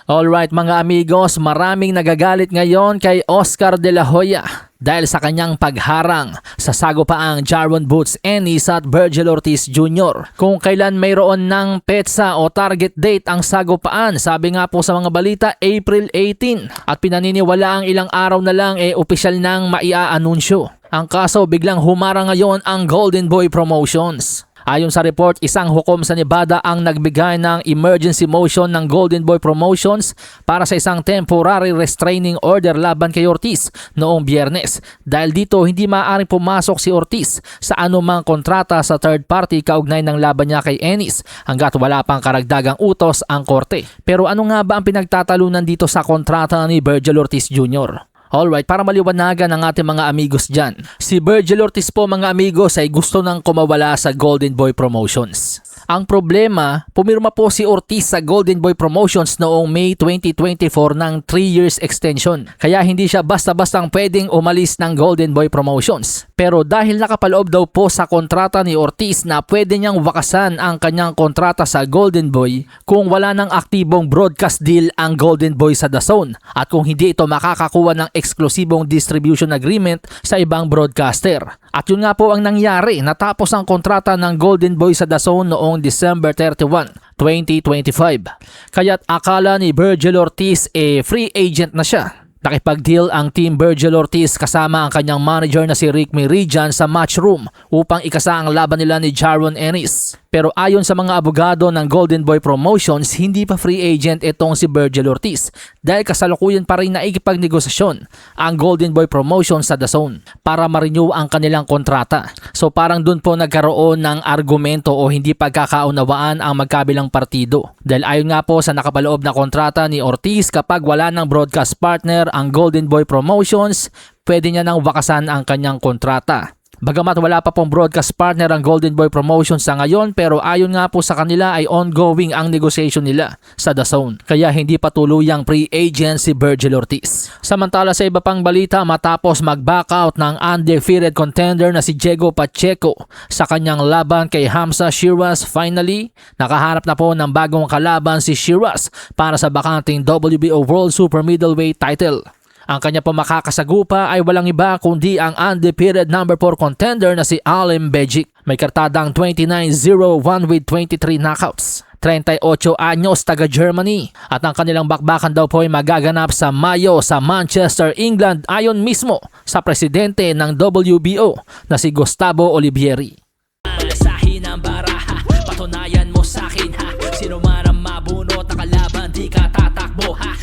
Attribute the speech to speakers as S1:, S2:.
S1: Alright mga amigos, maraming nagagalit ngayon kay Oscar De La Hoya dahil sa kanyang pagharang sa sagupaang Jarwin Boots Ennis at Virgil Ortiz Jr. Kung kailan mayroon ng petsa o target date ang sagupaan, sabi nga po sa mga balita April 18 at pinaniniwala ang ilang araw na lang opisyal nang maia-anunsyo. Ang kaso biglang humarang ngayon ang Golden Boy Promotions. Ayon sa report, isang hukom sa Nevada ang nagbigay ng emergency motion ng Golden Boy Promotions para sa isang temporary restraining order laban kay Ortiz noong Biyernes. Dahil dito hindi maaaring pumasok si Ortiz sa anumang kontrata sa third party kaugnay ng laban niya kay Ennis hanggat wala pang karagdagang utos ang korte. Pero ano nga ba ang pinagtatalunan dito sa kontrata ni Virgil Ortiz Jr.? Alright, para maliwanagan ang ating mga amigos dyan. Si Virgil Ortiz po mga amigos ay gusto nang kumawala sa Golden Boy Promotions. Ang problema, pumirma po si Ortiz sa Golden Boy Promotions noong May 2024 ng 3 years extension. Kaya hindi siya basta-bastang pwedeng umalis ng Golden Boy Promotions. Pero dahil nakapaloob daw po sa kontrata ni Ortiz na pwede niyang wakasan ang kanyang kontrata sa Golden Boy kung wala ng aktibong broadcast deal ang Golden Boy sa DAZN at kung hindi ito makakakuha ng eksklusibong distribution agreement sa ibang broadcaster. At yun nga po ang nangyari, natapos ang kontrata ng Golden Boy sa DAZN noong December 31, 2025. Kaya't akala ni Virgil Ortiz free agent na siya. Nakipag-deal ang Team Virgil Ortiz kasama ang kanyang manager na si Rick Meridian sa matchroom upang ikasa ang laban nila ni Jarwin Ennis. Pero ayon sa mga abogado ng Golden Boy Promotions, hindi pa free agent itong si Virgil Ortiz dahil kasalukuyan pa rin naikipagnegosasyon ang Golden Boy Promotions sa DAZN para ma-renew ang kanilang kontrata. So parang dun po nagkaroon ng argumento o hindi pagkakaunawaan ang magkabilang partido. Dahil ayon nga po sa nakapaloob na kontrata ni Ortiz, kapag wala ng broadcast partner ang Golden Boy Promotions, pwede niya nang wakasan ang kanyang kontrata. Bagamat wala pa pong broadcast partner ang Golden Boy Promotions sa ngayon, pero ayon nga po sa kanila ay ongoing ang negotiation nila sa DAZN. Kaya hindi pa tuluyang free agent si Virgil Ortiz. Samantala sa iba pang balita, matapos mag-back out ng undefeated contender na si Diego Pacheco sa kanyang laban kay Hamza Sheeraz, finally nakaharap na po ng bagong kalaban si Sheeraz para sa bakanting WBO World Super Middleweight title. Ang kanya po makakasagupa ay walang iba kundi ang undefeated number 4 contender na si Alen Bejic. May kartadang 29-0-1 with 23 knockouts. 38 anyos, taga Germany. At ang kanilang bakbakan daw po ay magaganap sa Mayo sa Manchester, England ayon mismo sa presidente ng WBO na si Gustavo Olivieri.
S2: Sahin ang baraha, patunayan mo sa akin ha. Sino man ang mabunot na kalaban, di ka tatakbo ha.